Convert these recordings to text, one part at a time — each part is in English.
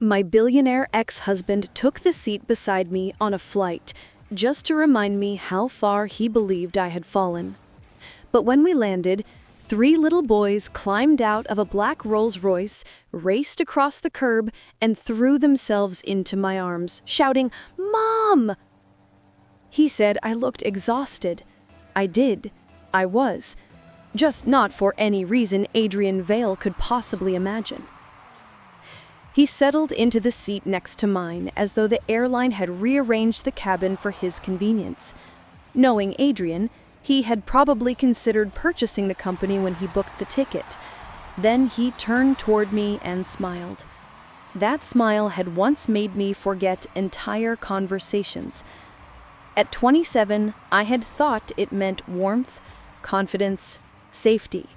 My billionaire ex-husband took the seat beside me on a flight, just to remind me how far he believed I had fallen. But when we landed, 3 little boys climbed out of a black Rolls-Royce, raced across the curb, and threw themselves into my arms, shouting, "Mom!" He said I looked exhausted. I did. I was. Just not for any reason Adrian Vale could possibly imagine. He settled into the seat next to mine as though the airline had rearranged the cabin for his convenience. Knowing Adrian, he had probably considered purchasing the company when he booked the ticket. Then he turned toward me and smiled. That smile had once made me forget entire conversations. At 27, I had thought it meant warmth, confidence, safety.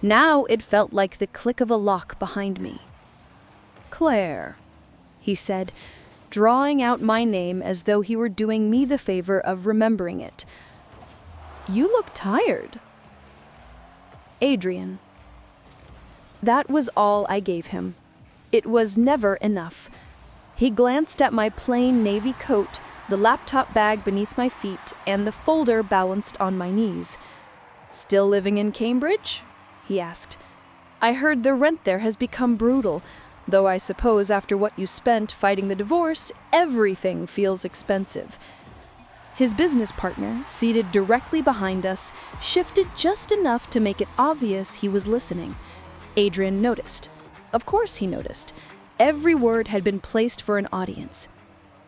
Now it felt like the click of a lock behind me. "Claire," he said, drawing out my name as though he were doing me the favor of remembering it. "You look tired." "Adrian." That was all I gave him. It was never enough. He glanced at my plain navy coat, the laptop bag beneath my feet, and the folder balanced on my knees. "Still living in Cambridge?" he asked. "I heard the rent there has become brutal, though I suppose after what you spent fighting the divorce, everything feels expensive." His business partner, seated directly behind us, shifted just enough to make it obvious he was listening. Adrian noticed. Of course he noticed. Every word had been placed for an audience.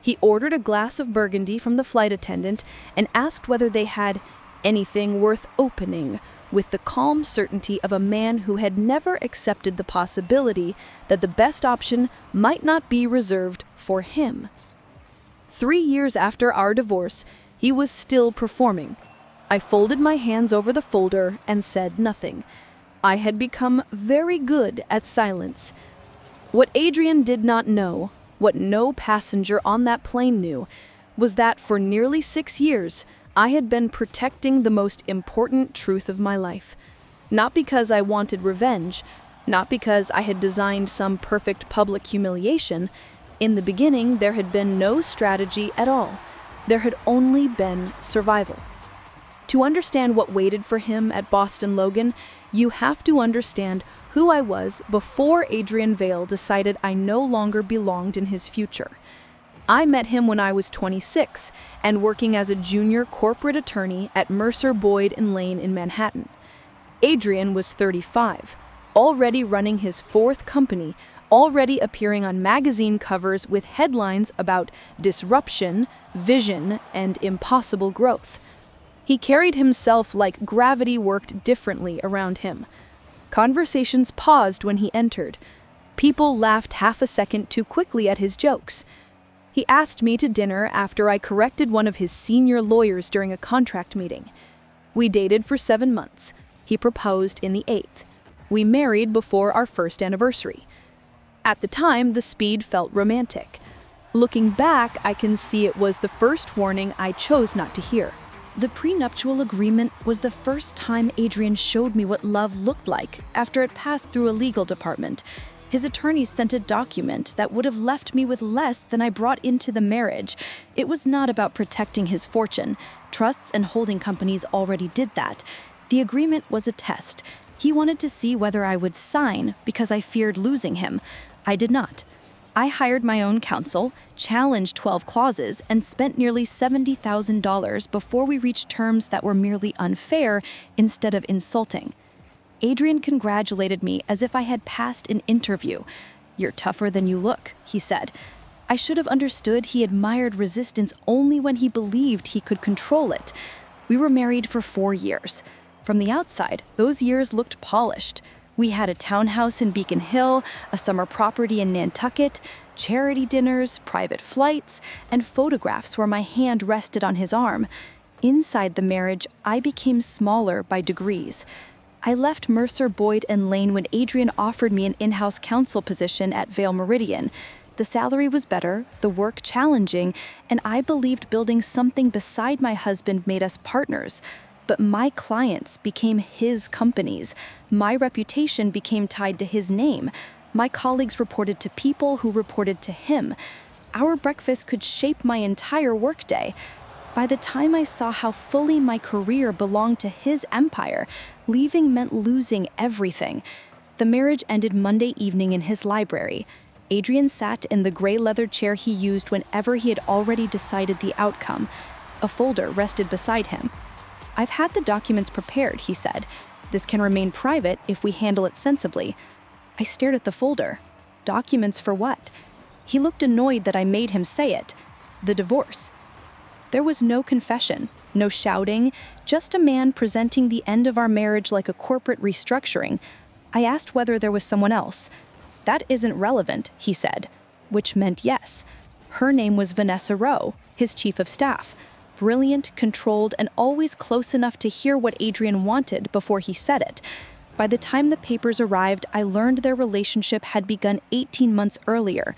He ordered a glass of Burgundy from the flight attendant and asked whether they had anything worth opening, with the calm certainty of a man who had never accepted the possibility that the best option might not be reserved for him. 3 years after our divorce, he was still performing. I folded my hands over the folder and said nothing. I had become very good at silence. What Adrian did not know, what no passenger on that plane knew, was that for nearly 6 years, I had been protecting the most important truth of my life. Not because I wanted revenge, not because I had designed some perfect public humiliation. In the beginning, there had been no strategy at all. There had only been survival. To understand what waited for him at Boston Logan, you have to understand who I was before Adrian Vale decided I no longer belonged in his future. I met him when I was 26 and working as a junior corporate attorney at Mercer Boyd & Lane in Manhattan. Adrian was 35, already running his 4th company, already appearing on magazine covers with headlines about disruption, vision, and impossible growth. He carried himself like gravity worked differently around him. Conversations paused when he entered. People laughed half a second too quickly at his jokes. He asked me to dinner after I corrected one of his senior lawyers during a contract meeting. We dated for 7 months. He proposed in the 8th. We married before our first anniversary. At the time, the speed felt romantic. Looking back, I can see it was the first warning I chose not to hear. The prenuptial agreement was the first time Adrian showed me what love looked like after it passed through a legal department. His attorneys sent a document that would have left me with less than I brought into the marriage. It was not about protecting his fortune. Trusts and holding companies already did that. The agreement was a test. He wanted to see whether I would sign because I feared losing him. I did not. I hired my own counsel, challenged 12 clauses, and spent nearly $70,000 before we reached terms that were merely unfair instead of insulting. Adrian congratulated me as if I had passed an interview. "You're tougher than you look," he said. I should have understood he admired resistance only when he believed he could control it. We were married for 4 years. From the outside, those years looked polished. We had a townhouse in Beacon Hill, a summer property in Nantucket, charity dinners, private flights, and photographs where my hand rested on his arm. Inside the marriage, I became smaller by degrees. I left Mercer Boyd & Lane when Adrian offered me an in-house counsel position at Vale Meridian. The salary was better, the work challenging, and I believed building something beside my husband made us partners. But my clients became his companies. My reputation became tied to his name. My colleagues reported to people who reported to him. Our breakfast could shape my entire workday. By the time I saw how fully my career belonged to his empire, leaving meant losing everything. The marriage ended Monday evening in his library. Adrian sat in the gray leather chair he used whenever he had already decided the outcome. A folder rested beside him. "I've had the documents prepared," he said. "This can remain private if we handle it sensibly." I stared at the folder. Documents for what? He looked annoyed that I made him say it. The divorce. There was no confession, no shouting, just a man presenting the end of our marriage like a corporate restructuring. I asked whether there was someone else. "That isn't relevant," he said, which meant yes. Her name was Vanessa Rowe, his chief of staff. Brilliant, controlled, and always close enough to hear what Adrian wanted before he said it. By the time the papers arrived, I learned their relationship had begun 18 months earlier.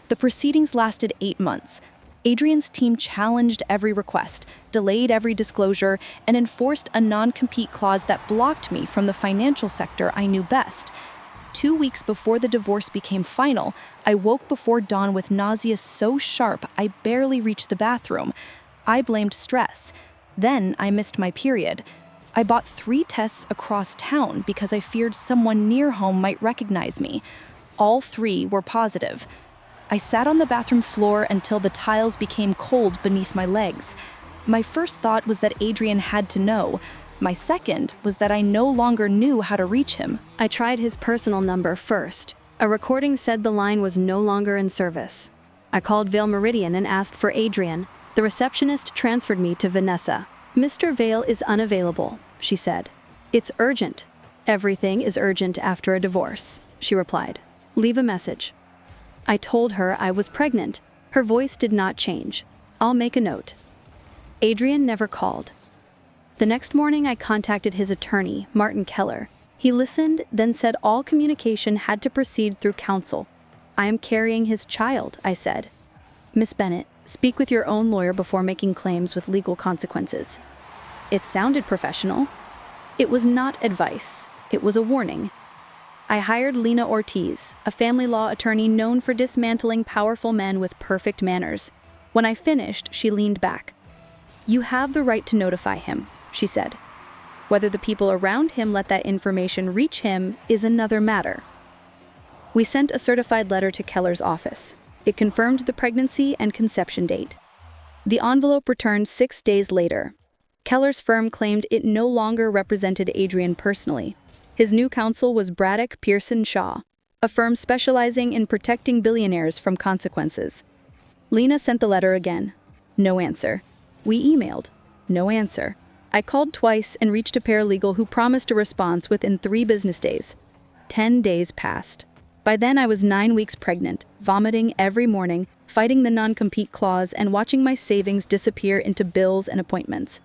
The proceedings lasted 8 months. Adrian's team challenged every request, delayed every disclosure, and enforced a non-compete clause that blocked me from the financial sector I knew best. 2 weeks before the divorce became final, I woke before dawn with nausea so sharp I barely reached the bathroom. I blamed stress. Then I missed my period. I bought 3 tests across town because I feared someone near home might recognize me. All 3 were positive. I sat on the bathroom floor until the tiles became cold beneath my legs. My first thought was that Adrian had to know. My second was that I no longer knew how to reach him. I tried his personal number first. A recording said the line was no longer in service. I called Vale Meridian and asked for Adrian. The receptionist transferred me to Vanessa. "Mr. Vale is unavailable," she said. "It's urgent." "Everything is urgent after a divorce," she replied. "Leave a message." I told her I was pregnant. Her voice did not change. "I'll make a note." Adrian never called. The next morning, I contacted his attorney, Martin Keller. He listened, then said all communication had to proceed through counsel. "I am carrying his child," I said. "Miss Bennett, speak with your own lawyer before making claims with legal consequences." It sounded professional. It was not advice. It was a warning. I hired Lena Ortiz, a family law attorney known for dismantling powerful men with perfect manners. When I finished, she leaned back. "You have the right to notify him," she said. "Whether the people around him let that information reach him is another matter." We sent a certified letter to Keller's office. It confirmed the pregnancy and conception date. The envelope returned 6 days later. Keller's firm claimed it no longer represented Adrian personally. His new counsel was Braddock Pearson Shaw, a firm specializing in protecting billionaires from consequences. Lena sent the letter again. No answer. We emailed. No answer. I called twice and reached a paralegal who promised a response within 3 business days. 10 days passed. By then I was 9 weeks pregnant, vomiting every morning, fighting the non-compete clause, and watching my savings disappear into bills and appointments.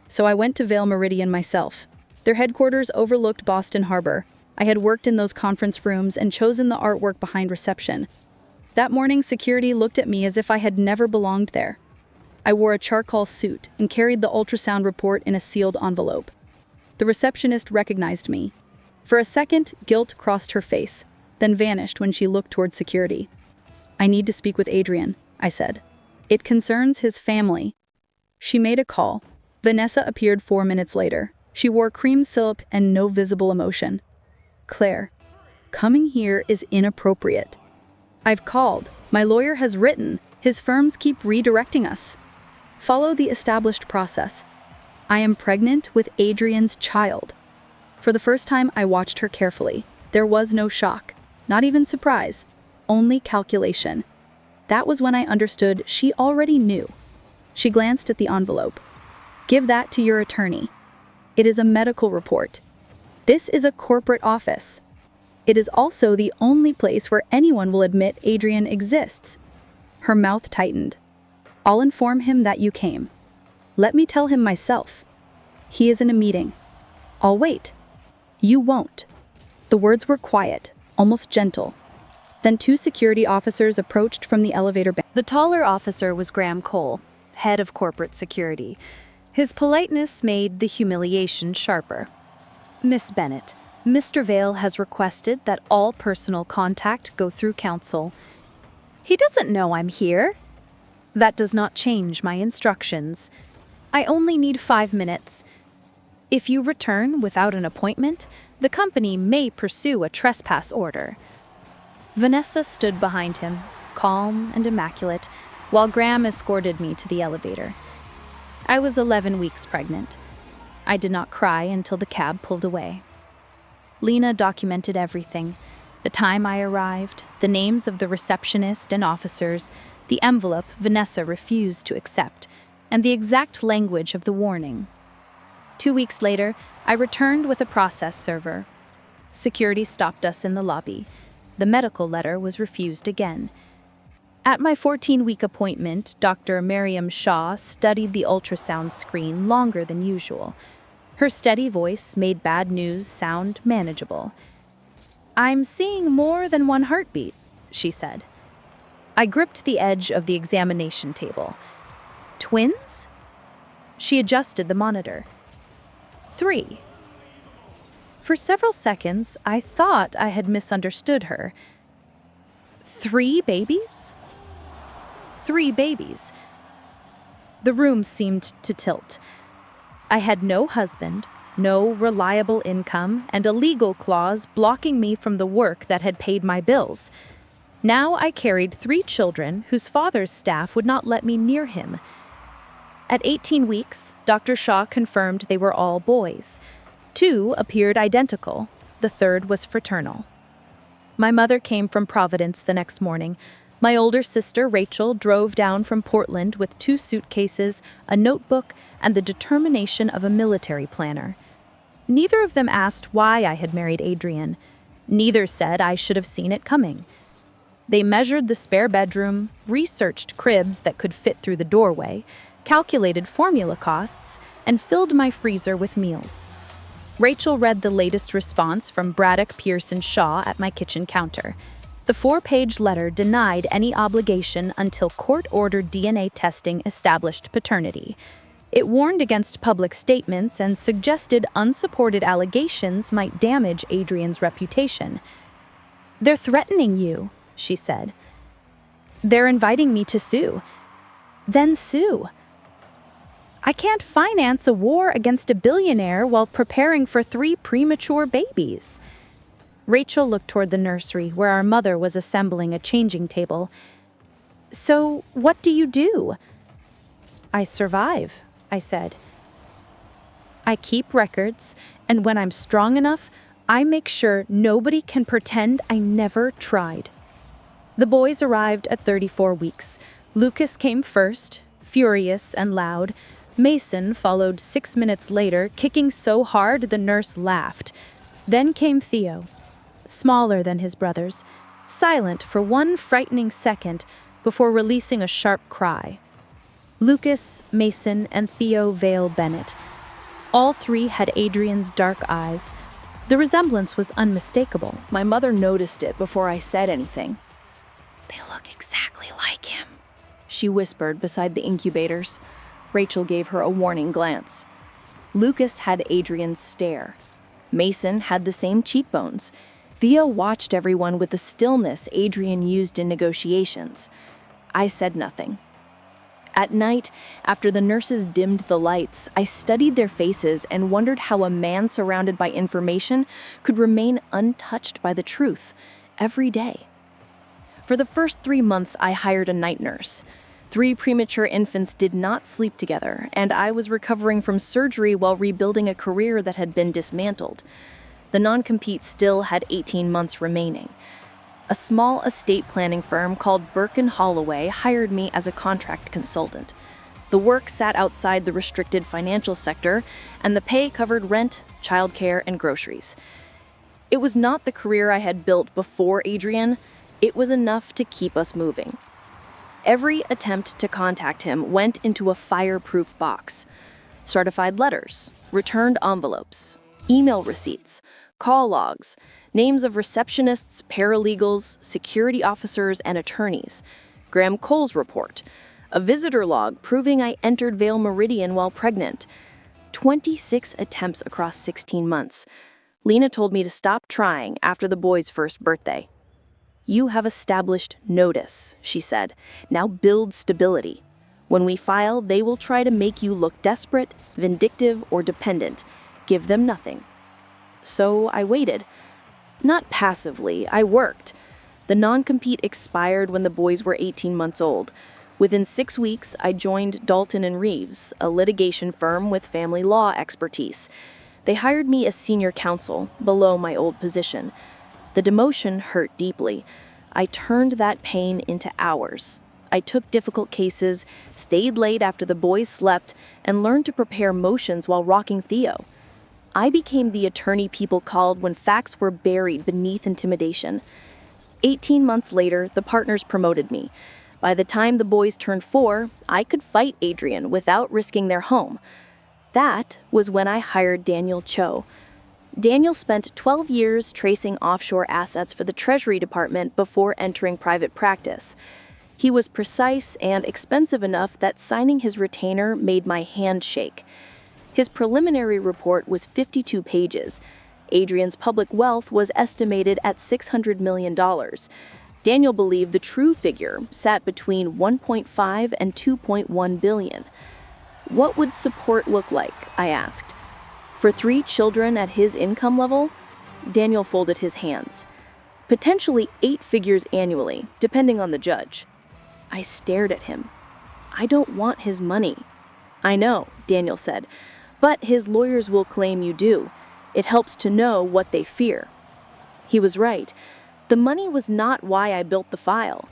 So I went to Vale Meridian myself. Their headquarters overlooked Boston Harbor. I had worked in those conference rooms and chosen the artwork behind reception. That morning, security looked at me as if I had never belonged there. I wore a charcoal suit and carried the ultrasound report in a sealed envelope. The receptionist recognized me. For a second, guilt crossed her face, then vanished when she looked toward security. "I need to speak with Adrian," I said. "It concerns his family." She made a call. Vanessa appeared 4 minutes later. She wore cream silk and no visible emotion. "Claire, coming here is inappropriate. I've called. My lawyer has written. His firms keep redirecting us. Follow the established process. I am pregnant with Adrian's child." For the first time, I watched her carefully. There was no shock, not even surprise, only calculation. That was when I understood she already knew. She glanced at the envelope. "Give that to your attorney. It is a medical report. This is a corporate office. It is also the only place where anyone will admit Adrian exists." Her mouth tightened. "I'll inform him that you came. Let me tell him myself. He is in a meeting. I'll wait." "You won't." The words were quiet, almost gentle. Then 2 security officers approached from the elevator bank. The taller officer was Graham Cole, head of corporate security. His politeness made the humiliation sharper. "Miss Bennett, Mr. Vale has requested that all personal contact go through counsel. He doesn't know I'm here. That does not change my instructions. I only need 5 minutes. If you return without an appointment, the company may pursue a trespass order. Vanessa stood behind him, calm and immaculate, while Graham escorted me to the elevator. I was 11 weeks pregnant. I did not cry until the cab pulled away. Lena documented everything: the time I arrived, the names of the receptionist and officers, the envelope Vanessa refused to accept, and the exact language of the warning. 2 weeks later, I returned with a process server. Security stopped us in the lobby. The medical letter was refused again. At my 14-week appointment, Dr. Miriam Shaw studied the ultrasound screen longer than usual. Her steady voice made bad news sound manageable. "I'm seeing more than one heartbeat," she said. I gripped the edge of the examination table. "Twins?" She adjusted the monitor. 3. For several seconds, I thought I had misunderstood her. 3 babies? 3 babies. The room seemed to tilt. I had no husband, no reliable income, and a legal clause blocking me from the work that had paid my bills. Now I carried 3 children whose father's staff would not let me near him. At 18 weeks, Dr. Shaw confirmed they were all boys. 2 appeared identical. The 3rd was fraternal. My mother came from Providence the next morning. My older sister, Rachel, drove down from Portland with 2 suitcases, a notebook, and the determination of a military planner. Neither of them asked why I had married Adrian. Neither said I should have seen it coming. They measured the spare bedroom, researched cribs that could fit through the doorway, calculated formula costs, and filled my freezer with meals. Rachel read the latest response from Braddock Pearson Shaw at my kitchen counter. The 4-page letter denied any obligation until court-ordered DNA testing established paternity. It warned against public statements and suggested unsupported allegations might damage Adrian's reputation. "They're threatening you," she said. "They're inviting me to sue." Then sue. I can't finance a war against a billionaire while preparing for 3 premature babies. Rachel looked toward the nursery where our mother was assembling a changing table. "So, what do you do?" "I survive," I said. "I keep records, and when I'm strong enough, I make sure nobody can pretend I never tried." The boys arrived at 34 weeks. Lucas came first, furious and loud. Mason followed 6 minutes later, kicking so hard the nurse laughed. Then came Theo, smaller than his brothers, silent for one frightening second before releasing a sharp cry. Lucas, Mason, and Theo Vale Bennett. All 3 had Adrian's dark eyes. The resemblance was unmistakable. My mother noticed it before I said anything. "They look exactly like him," she whispered beside the incubators. Rachel gave her a warning glance. Lucas had Adrian's stare. Mason had the same cheekbones. Theo watched everyone with the stillness Adrian used in negotiations. I said nothing. At night, after the nurses dimmed the lights, I studied their faces and wondered how a man surrounded by information could remain untouched by the truth every day. For the first 3 months, I hired a night nurse. 3 premature infants did not sleep together, and I was recovering from surgery while rebuilding a career that had been dismantled. The non-compete still had 18 months remaining. A small estate planning firm called Burke & Holloway hired me as a contract consultant. The work sat outside the restricted financial sector, and the pay covered rent, childcare, and groceries. It was not the career I had built before Adrian. It was enough to keep us moving. Every attempt to contact him went into a fireproof box. Certified letters, returned envelopes, email receipts, call logs, names of receptionists, paralegals, security officers, and attorneys, Graham Cole's report, a visitor log proving I entered Vale Meridian while pregnant. 26 attempts across 16 months. Lena told me to stop trying after the boy's first birthday. "You have established notice," she said. "Now build stability. When we file, they will try to make you look desperate, vindictive, or dependent. Give them nothing." So I waited. Not passively, I worked. The non-compete expired when the boys were 18 months old. Within 6 weeks, I joined Dalton and Reeves, a litigation firm with family law expertise. They hired me as senior counsel, below my old position. The demotion hurt deeply. I turned that pain into hours. I took difficult cases, stayed late after the boys slept, and learned to prepare motions while rocking Theo. I became the attorney people called when facts were buried beneath intimidation. 18 months later, the partners promoted me. By the time the boys turned 4, I could fight Adrian without risking their home. That was when I hired Daniel Cho. Daniel spent 12 years tracing offshore assets for the Treasury Department before entering private practice. He was precise and expensive enough that signing his retainer made my hand shake. His preliminary report was 52 pages. Adrian's public wealth was estimated at $600 million. Daniel believed the true figure sat between 1.5 and 2.1 billion. What would support look like? I asked. For 3 children at his income level? Daniel folded his hands. Potentially 8 figures annually, depending on the judge. I stared at him. I don't want his money. I know, Daniel said, but his lawyers will claim you do. It helps to know what they fear. He was right. The money was not why I built the file,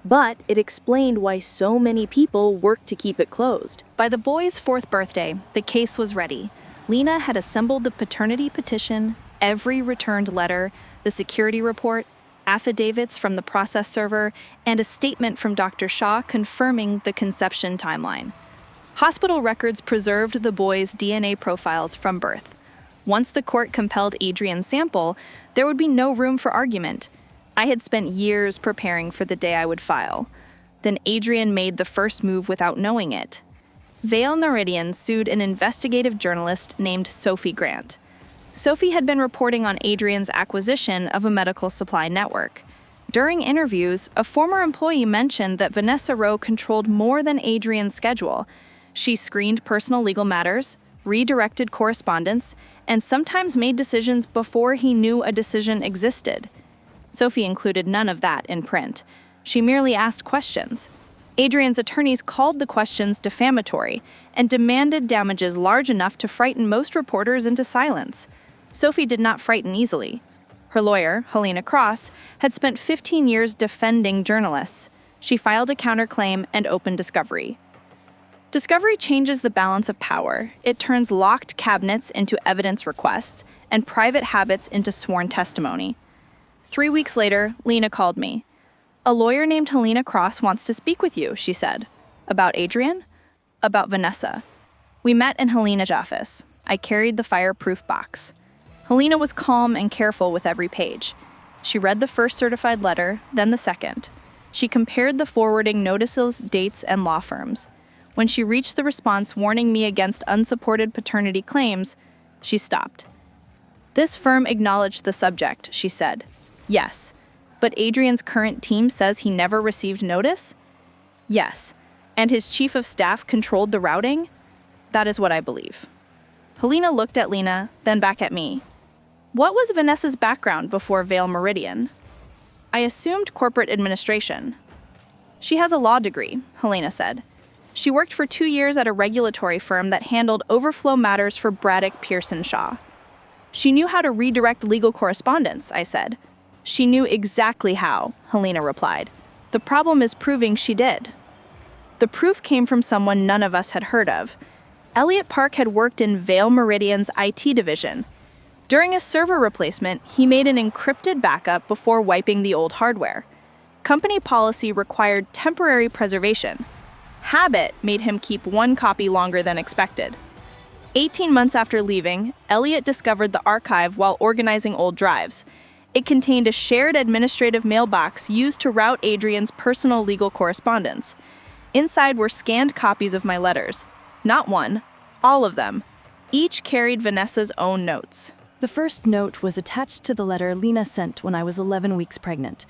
but it explained why so many people worked to keep it closed. By the boy's 4th birthday, the case was ready. Lena had assembled the paternity petition, every returned letter, the security report, affidavits from the process server, and a statement from Dr. Shaw confirming the conception timeline. Hospital records preserved the boy's DNA profiles from birth. Once the court compelled Adrian's sample, there would be no room for argument. I had spent years preparing for the day I would file. Then Adrian made the first move without knowing it. Vale Meridian sued an investigative journalist named Sophie Grant. Sophie had been reporting on Adrian's acquisition of a medical supply network. During interviews, a former employee mentioned that Vanessa Rowe controlled more than Adrian's schedule. She screened personal legal matters, redirected correspondence, and sometimes made decisions before he knew a decision existed. Sophie included none of that in print. She merely asked questions. Adrian's attorneys called the questions defamatory and demanded damages large enough to frighten most reporters into silence. Sophie did not frighten easily. Her lawyer, Helena Cross, had spent 15 years defending journalists. She filed a counterclaim and opened discovery. Discovery changes the balance of power. It turns locked cabinets into evidence requests and private habits into sworn testimony. 3 weeks later, Lena called me. "A lawyer named Helena Cross wants to speak with you," she said. "About Adrian?" "About Vanessa." We met in Helena's office. I carried the fireproof box. Helena was calm and careful with every page. She read the first certified letter, then the second. She compared the forwarding notices, dates, and law firms. When she reached the response warning me against unsupported paternity claims, she stopped. "This firm acknowledged the subject," she said. "Yes. But Adrian's current team says he never received notice?" "Yes. And his chief of staff controlled the routing?" "That is what I believe." Helena looked at Lena, then back at me. "What was Vanessa's background before Vale Meridian?" "I assumed corporate administration." "She has a law degree," Helena said. "She worked for 2 years at a regulatory firm that handled overflow matters for Braddock Pearson Shaw." "She knew how to redirect legal correspondence," I said. "She knew exactly how," Helena replied. "The problem is proving she did." The proof came from someone none of us had heard of. Elliot Park had worked in Vale Meridian's IT division. During a server replacement, he made an encrypted backup before wiping the old hardware. Company policy required temporary preservation. Habit made him keep 1 copy longer than expected. 18 months after leaving, Elliot discovered the archive while organizing old drives. It contained a shared administrative mailbox used to route Adrian's personal legal correspondence. Inside were scanned copies of my letters. Not one, all of them. Each carried Vanessa's own notes. The first note was attached to the letter Lena sent when I was 11 weeks pregnant.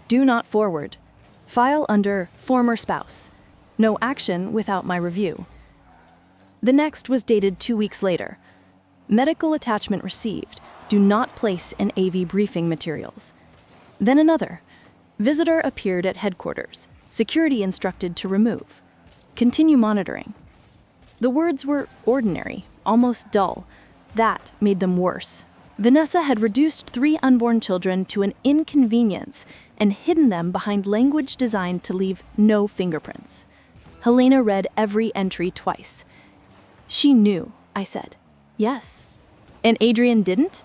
Do not forward. File under former spouse. No action without my review. The next was dated 2 weeks later. Medical attachment received. Do not place in AV briefing materials. Then another. Visitor appeared at headquarters. Security instructed to remove. Continue monitoring. The words were ordinary, almost dull. That made them worse. Vanessa had reduced 3 unborn children to an inconvenience and hidden them behind language designed to leave no fingerprints. Helena read every entry twice. She knew, I said. Yes. And Adrian didn't?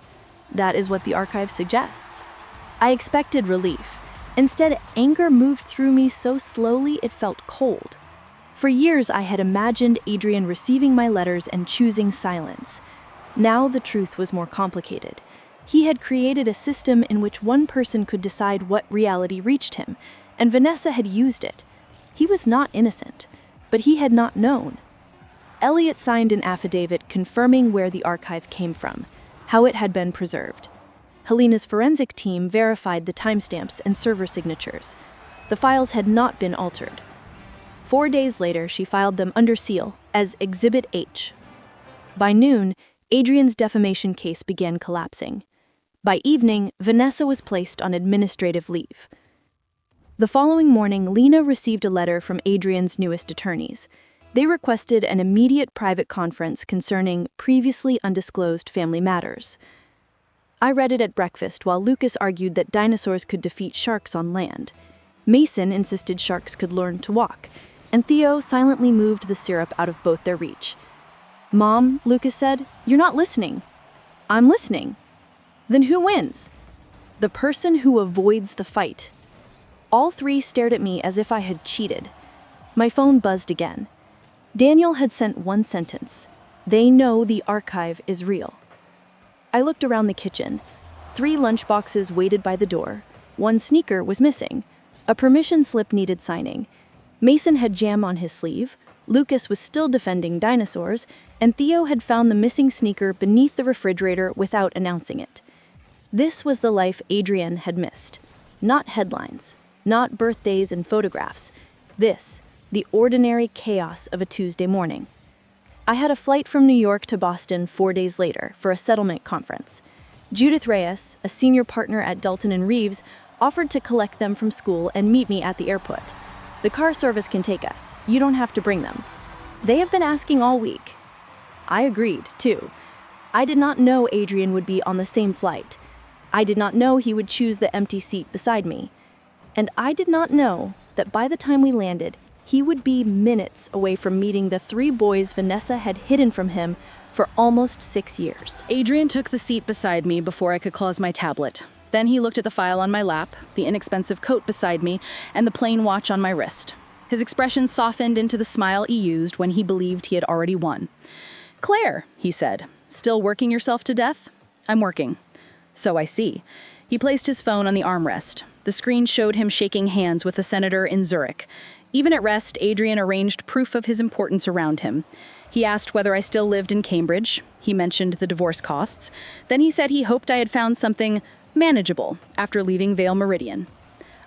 That is what the archive suggests. I expected relief. Instead, anger moved through me so slowly it felt cold. For years, I had imagined Adrian receiving my letters and choosing silence. Now the truth was more complicated. He had created a system in which one person could decide what reality reached him, and Vanessa had used it. He was not innocent, but he had not known. Elliot signed an affidavit confirming where the archive came from, how it had been preserved. Helena's forensic team verified the timestamps and server signatures. The files had not been altered. 4 days later, she filed them under seal as Exhibit H. By noon, Adrian's defamation case began collapsing. By evening, Vanessa was placed on administrative leave. The following morning, Lena received a letter from Adrian's newest attorneys. They requested an immediate private conference concerning previously undisclosed family matters. I read it at breakfast while Lucas argued that dinosaurs could defeat sharks on land. Mason insisted sharks could learn to walk, and Theo silently moved the syrup out of both their reach. Mom, Lucas said, you're not listening. I'm listening. Then who wins? The person who avoids the fight. All 3 stared at me as if I had cheated. My phone buzzed again. Daniel had sent one sentence. They know the archive is real. I looked around the kitchen. 3 lunchboxes waited by the door. 1 sneaker was missing. A permission slip needed signing. Mason had jam on his sleeve. Lucas was still defending dinosaurs, and Theo had found the missing sneaker beneath the refrigerator without announcing it. This was the life Adrian had missed. Not headlines, not birthdays and photographs. This, the ordinary chaos of a Tuesday morning. I had a flight from New York to Boston 4 days later for a settlement conference. Judith Reyes, a senior partner at Dalton and Reeves, offered to collect them from school and meet me at the airport. The car service can take us. You don't have to bring them. They have been asking all week. I agreed, too. I did not know Adrian would be on the same flight. I did not know he would choose the empty seat beside me. And I did not know that by the time we landed, he would be minutes away from meeting the 3 boys Vanessa had hidden from him for almost 6 years. Adrian took the seat beside me before I could close my tablet. Then he looked at the file on my lap, the inexpensive coat beside me, and the plain watch on my wrist. His expression softened into the smile he used when he believed he had already won. "Claire," he said, "still working yourself to death?" "I'm working." "So I see." He placed his phone on the armrest. The screen showed him shaking hands with a senator in Zurich. Even at rest, Adrian arranged proof of his importance around him. He asked whether I still lived in Cambridge. He mentioned the divorce costs. Then he said he hoped I had found something manageable after leaving Vale Meridian.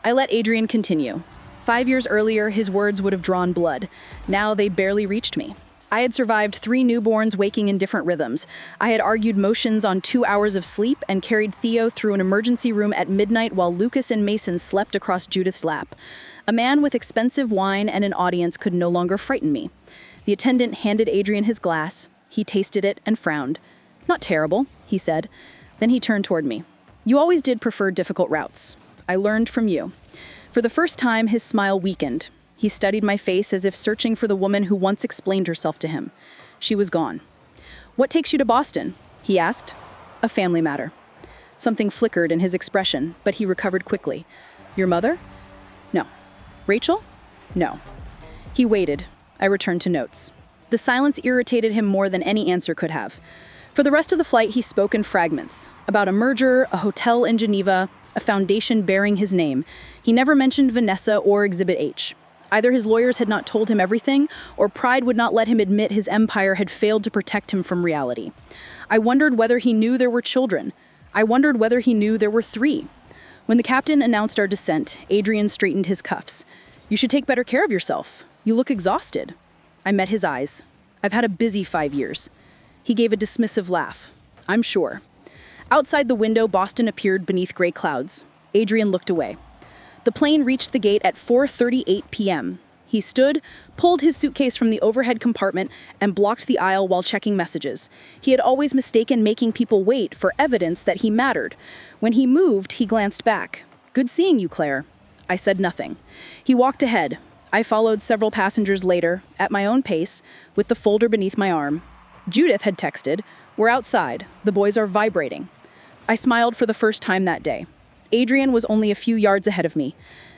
I let Adrian continue. 5 years earlier, his words would have drawn blood. Now they barely reached me. I had survived 3 newborns waking in different rhythms. I had argued motions on 2 hours of sleep and carried Theo through an emergency room at midnight while Lucas and Mason slept across Judith's lap. A man with expensive wine and an audience could no longer frighten me. The attendant handed Adrian his glass. He tasted it and frowned. "Not terrible," he said. Then he turned toward me. "You always did prefer difficult routes. I learned from you." For the first time, his smile weakened. He studied my face as if searching for the woman who once explained herself to him. She was gone. "What takes you to Boston?" he asked. "A family matter." Something flickered in his expression, but he recovered quickly. "Your mother?" "No." "Rachel?" "No." He waited. I returned to notes. The silence irritated him more than any answer could have. For the rest of the flight, he spoke in fragments, about a merger, a hotel in Geneva, a foundation bearing his name. He never mentioned Vanessa or Exhibit H. Either his lawyers had not told him everything, or pride would not let him admit his empire had failed to protect him from reality. I wondered whether he knew there were children. I wondered whether he knew there were 3. When the captain announced our descent, Adrian straightened his cuffs. "You should take better care of yourself. You look exhausted." I met his eyes. "I've had a busy 5 years." He gave a dismissive laugh. "I'm sure." Outside the window, Boston appeared beneath gray clouds. Adrian looked away. The plane reached the gate at 4:38 p.m. He stood, pulled his suitcase from the overhead compartment, and blocked the aisle while checking messages. He had always mistaken making people wait for evidence that he mattered. When he moved, he glanced back. "Good seeing you, Claire." I said nothing. He walked ahead. I followed several passengers later, at my own pace, with the folder beneath my arm. Judith had texted, "We're outside. The boys are vibrating." I smiled for the first time that day. Adrian was only a few yards ahead of me.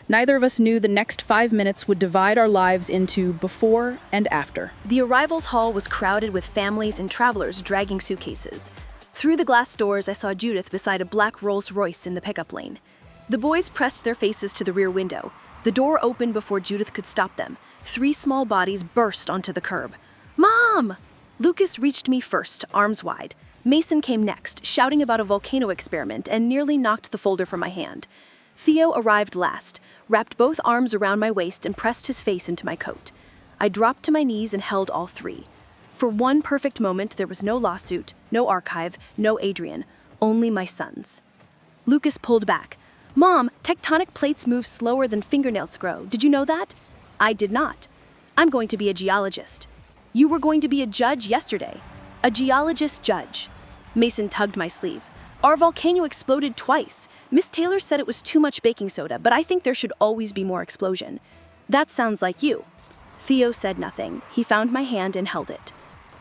Neither of us knew the next 5 minutes would divide our lives into before and after. The arrivals hall was crowded with families and travelers dragging suitcases. Through the glass doors, I saw Judith beside a black Rolls-Royce in the pickup lane. The boys pressed their faces to the rear window. The door opened before Judith could stop them. 3 small bodies burst onto the curb. "Mom!" Lucas reached me first, arms wide. Mason came next, shouting about a volcano experiment, and nearly knocked the folder from my hand. Theo arrived last, wrapped both arms around my waist and pressed his face into my coat. I dropped to my knees and held all 3. For one perfect moment, there was no lawsuit, no archive, no Adrian, only my sons. Lucas pulled back. "Mom, tectonic plates move slower than fingernails grow. Did you know that?" I did not. "I'm going to be a geologist." "You were going to be a judge yesterday." "A geologist judge." Mason tugged my sleeve. "Our volcano exploded twice. Miss Taylor said it was too much baking soda, but I think there should always be more explosion." "That sounds like you." Theo said nothing. He found my hand and held it.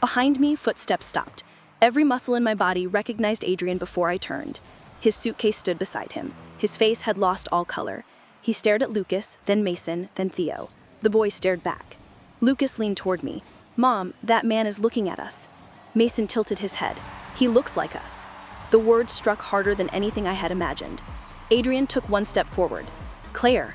Behind me, footsteps stopped. Every muscle in my body recognized Adrian before I turned. His suitcase stood beside him. His face had lost all color. He stared at Lucas, then Mason, then Theo. The boys stared back. Lucas leaned toward me. "Mom, that man is looking at us." Mason tilted his head. "He looks like us." The words struck harder than anything I had imagined. Adrian took one step forward. "Claire."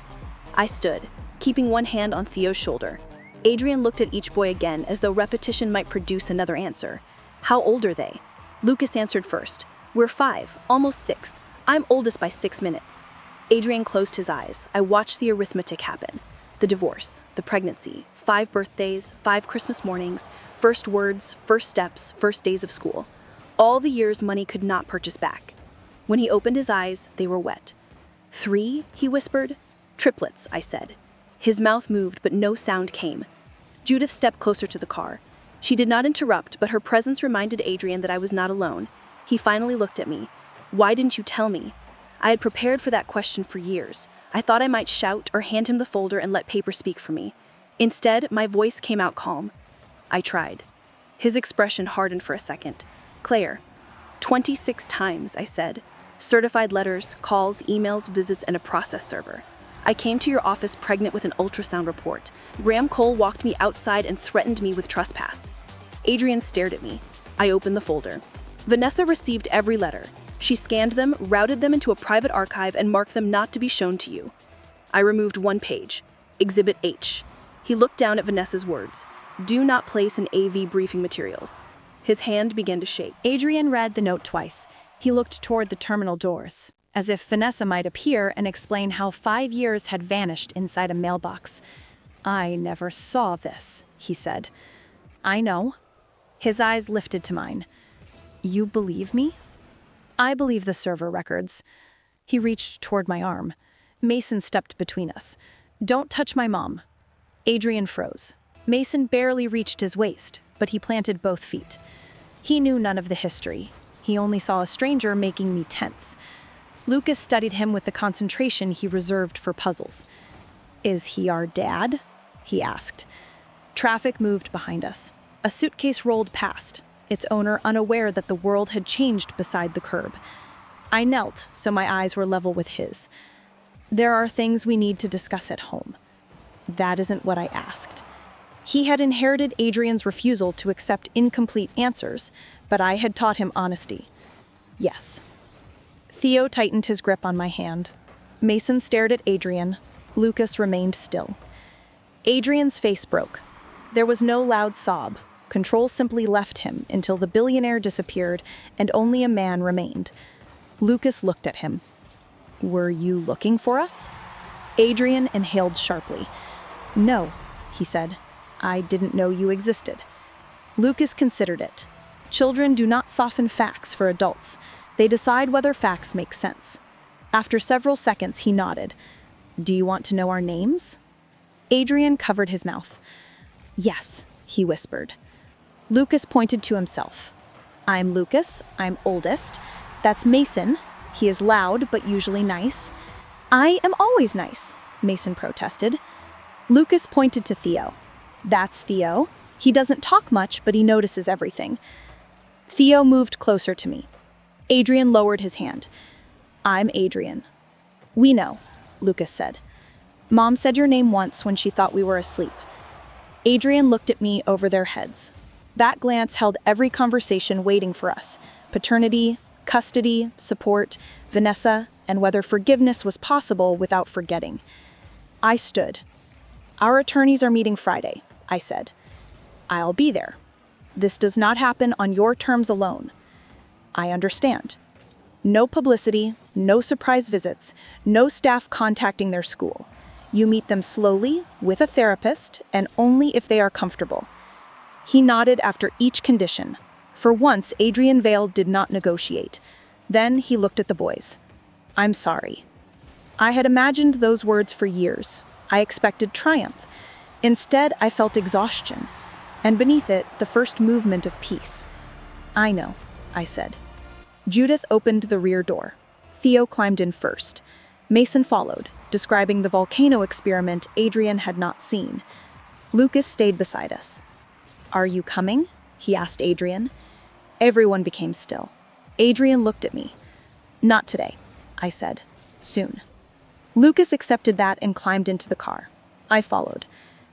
I stood, keeping one hand on Theo's shoulder. Adrian looked at each boy again, as though repetition might produce another answer. "How old are they?" Lucas answered first. "We're 5, almost 6. I'm oldest by 6 minutes." Adrian closed his eyes. I watched the arithmetic happen. The divorce, the pregnancy, 5 birthdays, 5 Christmas mornings, first words, first steps, first days of school. All the years money could not purchase back. When he opened his eyes, they were wet. 3, he whispered. "Triplets," I said. His mouth moved, but no sound came. Judith stepped closer to the car. She did not interrupt, but her presence reminded Adrian that I was not alone. He finally looked at me. "Why didn't you tell me?" I had prepared for that question for years. I thought I might shout or hand him the folder and let paper speak for me. Instead, my voice came out calm. I tried. His expression hardened for a second. "Claire." 26 times, I said. Certified letters, calls, emails, visits, and a process server. I came to your office pregnant with an ultrasound report. Graham Cole walked me outside and threatened me with trespass. Adrian stared at me. I opened the folder. Vanessa received every letter. She scanned them, routed them into a private archive, and marked them not to be shown to you. I removed one page. Exhibit H. He looked down at Vanessa's words. "Do not place in AV briefing materials." His hand began to shake. Adrian read the note twice. He looked toward the terminal doors, as if Vanessa might appear and explain how 5 years had vanished inside a mailbox. "I never saw this," he said. "I know." His eyes lifted to mine. "You believe me?" "I believe the server records." He reached toward my arm. Mason stepped between us. "Don't touch my mom." Adrian froze. Mason barely reached his waist, but he planted both feet. He knew none of the history. He only saw a stranger making me tense. Lucas studied him with the concentration he reserved for puzzles. "Is he our dad?" he asked. Traffic moved behind us. A suitcase rolled past, its owner unaware that the world had changed beside the curb. I knelt, so my eyes were level with his. "There are things we need to discuss at home." That isn't what I asked. He had inherited Adrian's refusal to accept incomplete answers, but I had taught him honesty. "Yes." Theo tightened his grip on my hand. Mason stared at Adrian. Lucas remained still. Adrian's face broke. There was no loud sob. Control simply left him until the billionaire disappeared and only a man remained. Lucas looked at him. "Were you looking for us?" Adrian inhaled sharply. "No," he said. "I didn't know you existed." Lucas considered it. Children do not soften facts for adults. They decide whether facts make sense. After several seconds, he nodded. "Do you want to know our names?" Adrian covered his mouth. "Yes," he whispered. Lucas pointed to himself. "I'm Lucas. I'm oldest. That's Mason. He is loud, but usually nice." "I am always nice," Mason protested. Lucas pointed to Theo. "That's Theo. He doesn't talk much, but he notices everything." Theo moved closer to me. Adrian lowered his hand. "I'm Adrian." "We know," Lucas said. "Mom said your name once when she thought we were asleep." Adrian looked at me over their heads. That glance held every conversation waiting for us: paternity, custody, support, Vanessa, and whether forgiveness was possible without forgetting. I stood. "Our attorneys are meeting Friday," I said. "I'll be there. This does not happen on your terms alone." "I understand. No publicity, no surprise visits, no staff contacting their school. You meet them slowly, with a therapist, and only if they are comfortable." He nodded after each condition. For once, Adrian Vale did not negotiate. Then he looked at the boys. "I'm sorry." I had imagined those words for years. I expected triumph. Instead, I felt exhaustion. And beneath it, the first movement of peace. "I know," I said. Judith opened the rear door. Theo climbed in first. Mason followed, describing the volcano experiment Adrian had not seen. Lucas stayed beside us. "Are you coming?" he asked Adrian. Everyone became still. Adrian looked at me. "Not today," I said. "Soon." Lucas accepted that and climbed into the car. I followed.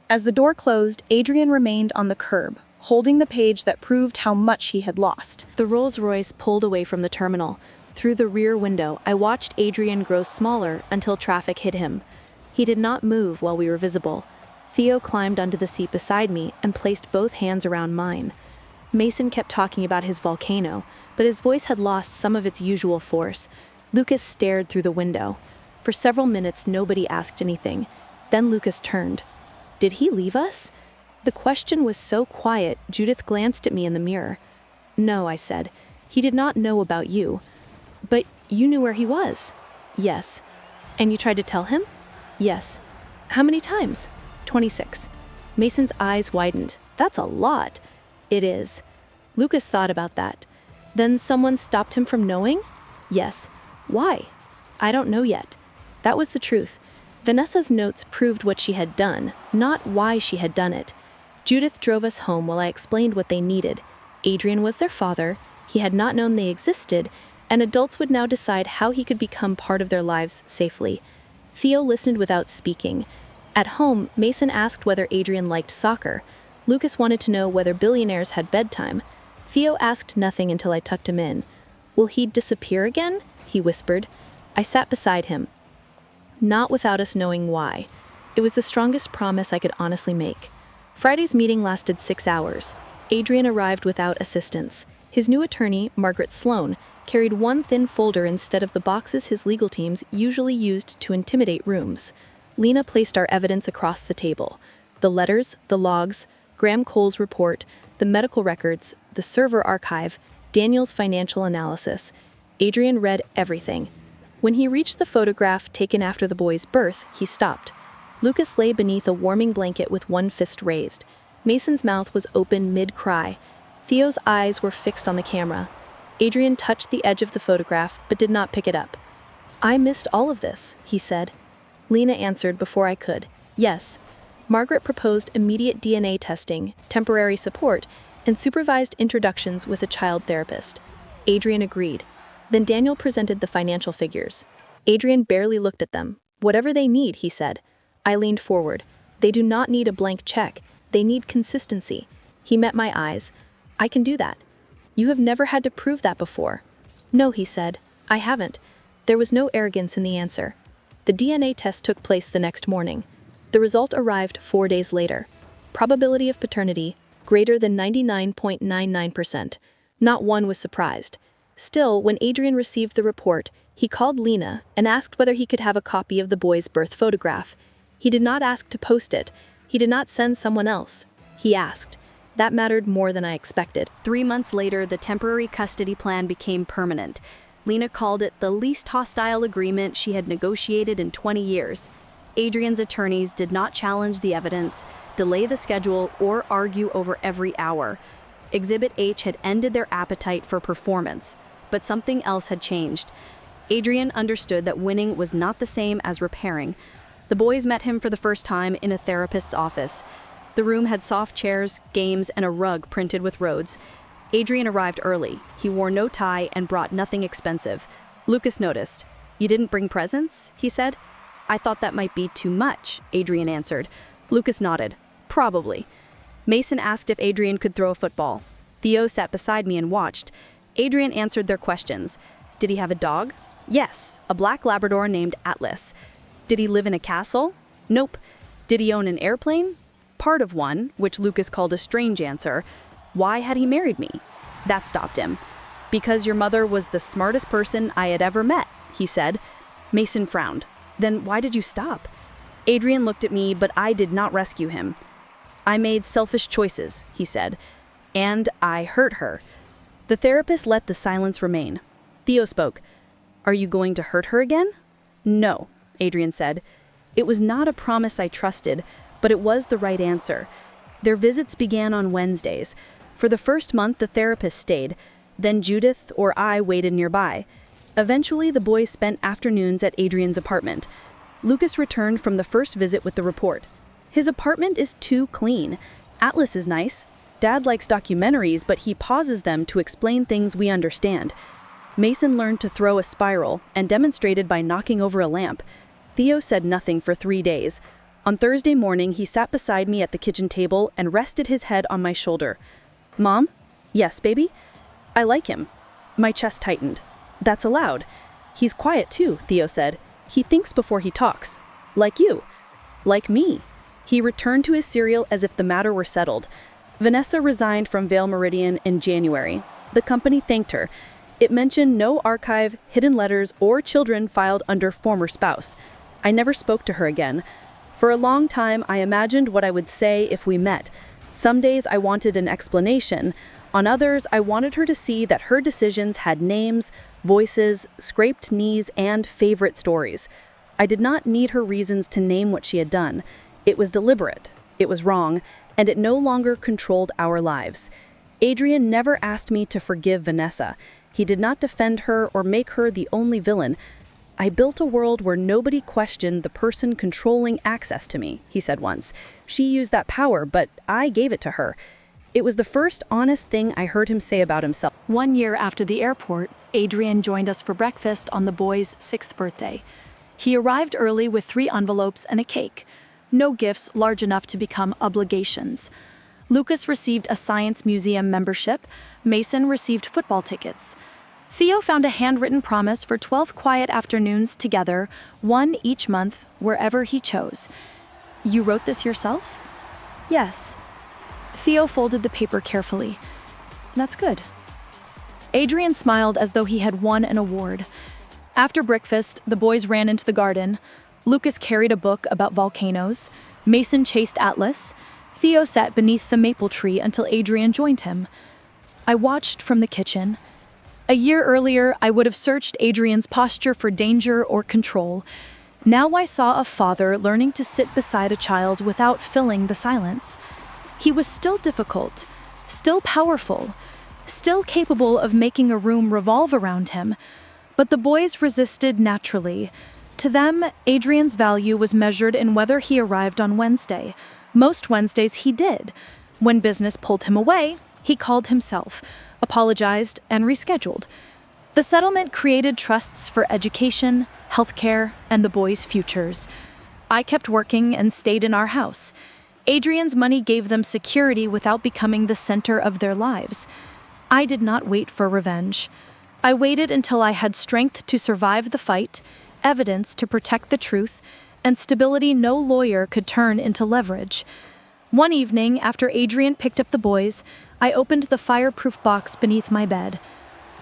As the door closed, Adrian remained on the curb, holding the page that proved how much he had lost. The Rolls-Royce pulled away from the terminal. Through the rear window, I watched Adrian grow smaller until traffic hit him. He did not move while we were visible. Theo climbed onto the seat beside me and placed both hands around mine. Mason kept talking about his volcano, but his voice had lost some of its usual force. Lucas stared through the window. For several minutes, nobody asked anything. Then Lucas turned. Did he leave us? The question was so quiet, Judith glanced at me in the mirror. "No," I said. "He did not know about you." "But you knew where he was." "Yes." "And you tried to tell him?" "Yes." "How many times?" 26. Mason's eyes widened. "That's a lot." "It is." Lucas thought about that. "Then someone stopped him from knowing?" "Yes." "Why?" "I don't know yet." That was the truth. Vanessa's notes proved what she had done, not why she had done it. Judith drove us home while I explained what they needed. Adrian was their father, he had not known they existed, and adults would now decide how he could become part of their lives safely. Theo listened without speaking. At home, Mason asked whether Adrian liked soccer. Lucas wanted to know whether billionaires had bedtime. Theo asked nothing until I tucked him in. "Will he disappear again?" he whispered. I sat beside him. Not without us knowing why. It was the strongest promise I could honestly make. Friday's meeting lasted 6 hours. Adrian arrived without assistance. His new attorney, Margaret Sloan, carried one thin folder instead of the boxes his legal teams usually used to intimidate rooms. Lena placed our evidence across the table. The letters, the logs, Graham Cole's report, the medical records, the server archive, Daniel's financial analysis. Adrian read everything. When he reached the photograph taken after the boy's birth, he stopped. Lucas lay beneath a warming blanket with one fist raised. Mason's mouth was open mid-cry. Theo's eyes were fixed on the camera. Adrian touched the edge of the photograph, but did not pick it up. "I missed all of this," he said. Lena answered before I could. "Yes." Margaret proposed immediate DNA testing, temporary support, and supervised introductions with a child therapist. Adrian agreed. Then Daniel presented the financial figures. Adrian barely looked at them. "Whatever they need," he said. I leaned forward. "They do not need a blank check. They need consistency." He met my eyes. "I can do that." "You have never had to prove that before." "No," he said. "I haven't." There was no arrogance in the answer. The DNA test took place the next morning. The result arrived 4 days later. Probability of paternity greater than 99.99%. Not one was surprised. Still, when Adrian received the report, he called Lena and asked whether he could have a copy of the boy's birth photograph. He did not ask to post it. He did not send someone else. He asked. That mattered more than I expected. 3 months later, the temporary custody plan became permanent. Lena called it the least hostile agreement she had negotiated in 20 years. Adrian's attorneys did not challenge the evidence, delay the schedule, or argue over every hour. Exhibit H had ended their appetite for performance, but something else had changed. Adrian understood that winning was not the same as repairing. The boys met him for the first time in a therapist's office. The room had soft chairs, games, and a rug printed with roads. Adrian arrived early. He wore no tie and brought nothing expensive. Lucas noticed. "You didn't bring presents?" he said. "I thought that might be too much," Adrian answered. Lucas nodded. "Probably." Mason asked if Adrian could throw a football. Theo sat beside me and watched. Adrian answered their questions. Did he have a dog? Yes, a black Labrador named Atlas. Did he live in a castle? Nope. Did he own an airplane? Part of one, which Lucas called a strange answer. Why had he married me? That stopped him. "Because your mother was the smartest person I had ever met," he said. Mason frowned. "Then why did you stop?" Adrian looked at me, but I did not rescue him. "I made selfish choices," he said. "And I hurt her." The therapist let the silence remain. Theo spoke. "Are you going to hurt her again?" "No," Adrian said. It was not a promise I trusted, but it was the right answer. Their visits began on Wednesdays. For the first month, the therapist stayed. Then Judith or I waited nearby. Eventually, the boys spent afternoons at Adrian's apartment. Lucas returned from the first visit with the report. "His apartment is too clean. Atlas is nice. Dad likes documentaries, but he pauses them to explain things we understand." Mason learned to throw a spiral and demonstrated by knocking over a lamp. Theo said nothing for 3 days. On Thursday morning, he sat beside me at the kitchen table and rested his head on my shoulder. "Mom?" "Yes, baby?" "I like him." My chest tightened. "That's allowed." "He's quiet too," Theo said. "He thinks before he talks." "Like you." "Like me." He returned to his cereal as if the matter were settled. Vanessa resigned from Vale Meridian in January. The company thanked her. It mentioned no archive, hidden letters, or children filed under former spouse. I never spoke to her again. For a long time, I imagined what I would say if we met. Some days I wanted an explanation. On others, I wanted her to see that her decisions had names, voices, scraped knees, and favorite stories. I did not need her reasons to name what she had done. It was deliberate, it was wrong, and it no longer controlled our lives. Adrian never asked me to forgive Vanessa. He did not defend her or make her the only villain. "I built a world where nobody questioned the person controlling access to me," he said once. "She used that power, but I gave it to her." It was the first honest thing I heard him say about himself. 1 year after the airport, Adrian joined us for breakfast on the boys' 6th birthday. He arrived early with 3 envelopes and a cake. No gifts large enough to become obligations. Lucas received a science museum membership. Mason received football tickets. Theo found a handwritten promise for 12 quiet afternoons together, 1 each month, wherever he chose. "You wrote this yourself?" "Yes." Theo folded the paper carefully. "That's good." Adrian smiled as though he had won an award. After breakfast, the boys ran into the garden. Lucas carried a book about volcanoes. Mason chased Atlas. Theo sat beneath the maple tree until Adrian joined him. I watched from the kitchen. A year earlier, I would have searched Adrian's posture for danger or control. Now I saw a father learning to sit beside a child without filling the silence. He was still difficult, still powerful, still capable of making a room revolve around him. But the boys resisted naturally. To them, Adrian's value was measured in whether he arrived on Wednesday. Most Wednesdays he did. When business pulled him away, he called himself, apologized, and rescheduled. The settlement created trusts for education, healthcare, and the boys' futures. I kept working and stayed in our house. Adrian's money gave them security without becoming the center of their lives. I did not wait for revenge. I waited until I had strength to survive the fight, evidence to protect the truth, and stability no lawyer could turn into leverage. One evening, after Adrian picked up the boys, I opened the fireproof box beneath my bed.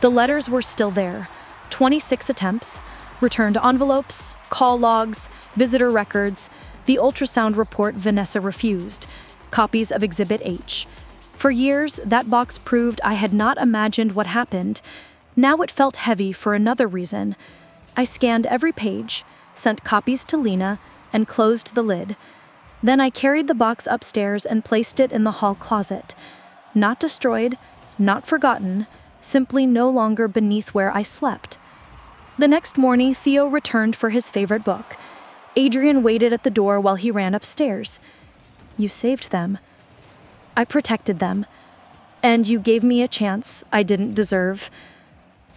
The letters were still there. 26 attempts, returned envelopes, call logs, visitor records, the ultrasound report Vanessa refused, copies of Exhibit H. For years, that box proved I had not imagined what happened. Now it felt heavy for another reason. I scanned every page, sent copies to Lena, and closed the lid. Then I carried the box upstairs and placed it in the hall closet. Not destroyed, not forgotten, simply no longer beneath where I slept. The next morning, Theo returned for his favorite book. Adrian waited at the door while he ran upstairs. "You saved them. I protected them. And you gave me a chance I didn't deserve."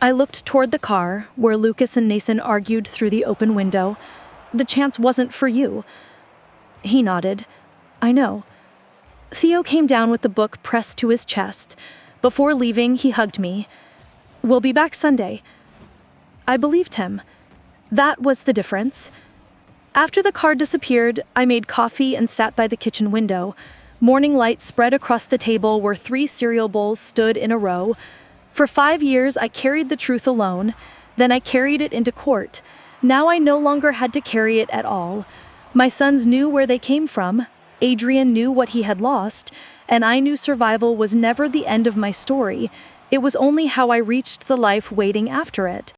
I looked toward the car, where Lucas and Nason argued through the open window. "The chance wasn't for you." He nodded. "I know." Theo came down with the book pressed to his chest. Before leaving, he hugged me. "We'll be back Sunday." I believed him. That was the difference. After the car disappeared, I made coffee and sat by the kitchen window. Morning light spread across the table where 3 cereal bowls stood in a row. For 5 years, I carried the truth alone. Then I carried it into court. Now I no longer had to carry it at all. My sons knew where they came from. Adrian knew what he had lost. And I knew survival was never the end of my story. It was only how I reached the life waiting after it.